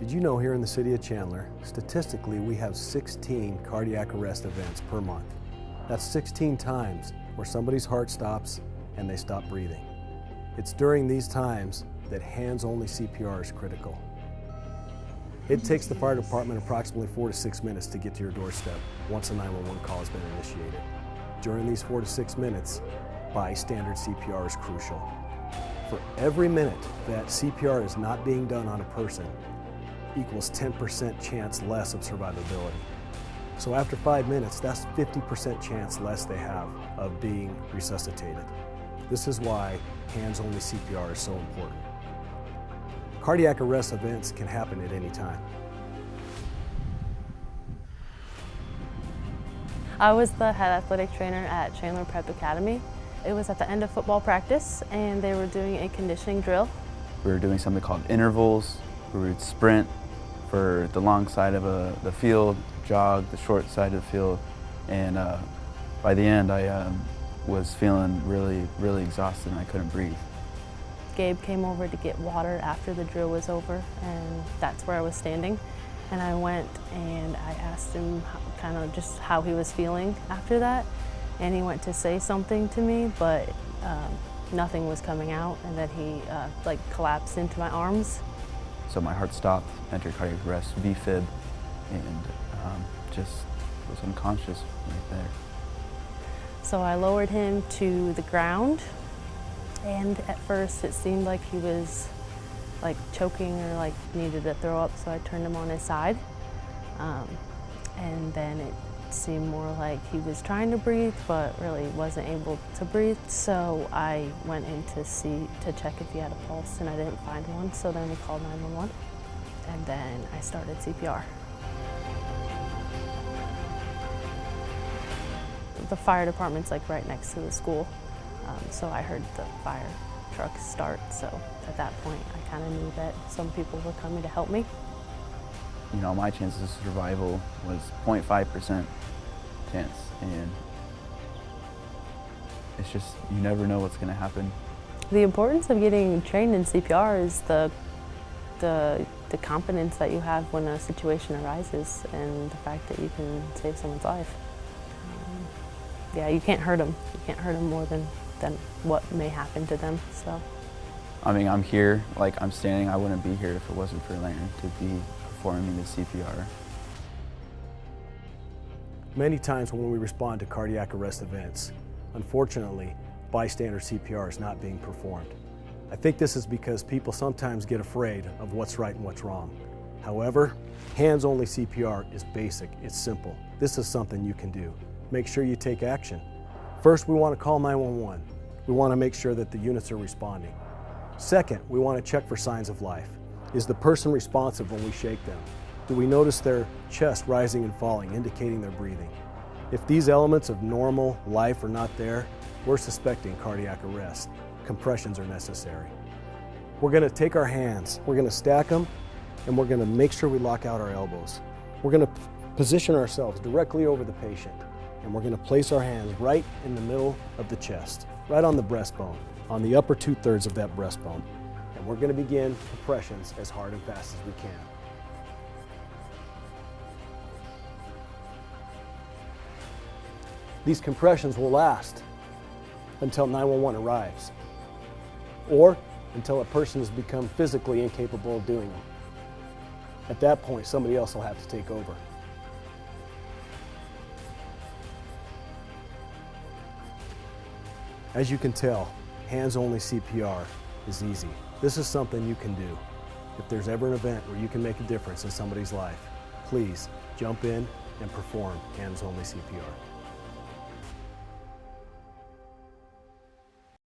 Did you know here in the city of Chandler, statistically we have 16 cardiac arrest events per month. That's 16 times where somebody's heart stops and they stop breathing. It's during these times that hands-only CPR is critical. It takes the fire department approximately 4 to 6 minutes to get to your doorstep once a 911 call has been initiated. During these 4 to 6 minutes, bystander CPR is crucial. For every minute that CPR is not being done on a person equals 10% chance less of survivability. So after 5 minutes, that's 50% chance less they have of being resuscitated. This is why hands-only CPR is so important. Cardiac arrest events can happen at any time. I was the head athletic trainer at Chandler Prep Academy. It was at the end of football practice and they were doing a conditioning drill. We were doing something called intervals, where we would sprint for the long side of the field, jog the short side of the field, and by the end I was feeling really exhausted and I couldn't breathe. Gabe came over to get water after the drill was over, and that's where I was standing. And I went and I asked him kind of just how he was feeling after that. And he went to say something to me, but nothing was coming out, and then he like collapsed into my arms. So my heart stopped, entered cardiac arrest, V-fib, and just was unconscious right there. So I lowered him to the ground, and at first it seemed like he was like choking or like needed to throw up, so I turned him on his side. And then it seemed more like he was trying to breathe but really wasn't able to breathe, so I went in to check if he had a pulse, and I didn't find one, so then we called 911 and then I started CPR. The fire department's like right next to the school, so I heard the fire truck start, so at that point I kind of knew that some people were coming to help me. You know, my chances of survival was 0.5% chance, and it's just, you never know what's going to happen. The importance of getting trained in CPR is the confidence that you have when a situation arises, and the fact that you can save someone's life. Yeah, you can't hurt them. You can't hurt them more than what may happen to them. So, I mean, I'm here, like I'm standing. I wouldn't be here if it wasn't for Larry to be performing the CPR. Many times when we respond to cardiac arrest events, unfortunately, bystander CPR is not being performed. I think this is because people sometimes get afraid of what's right and what's wrong. However, hands-only CPR is basic, it's simple. This is something you can do. Make sure you take action. First, we want to call 911. We want to make sure that the units are responding. Second, we want to check for signs of life. Is the person responsive when we shake them? Do we notice their chest rising and falling, indicating they're breathing? If these elements of normal life are not there, we're suspecting cardiac arrest. Compressions are necessary. We're going to take our hands, we're going to stack them, and we're going to make sure we lock out our elbows. We're going to position ourselves directly over the patient, and we're going to place our hands right in the middle of the chest, right on the breastbone, on the upper 2/3 of that breastbone. And we're going to begin compressions as hard and fast as we can. These compressions will last until 911 arrives, or until a person has become physically incapable of doing them. At that point, somebody else will have to take over. As you can tell, hands-only CPR is easy. This is something you can do. If there's ever an event where you can make a difference in somebody's life, please jump in and perform hands-only CPR.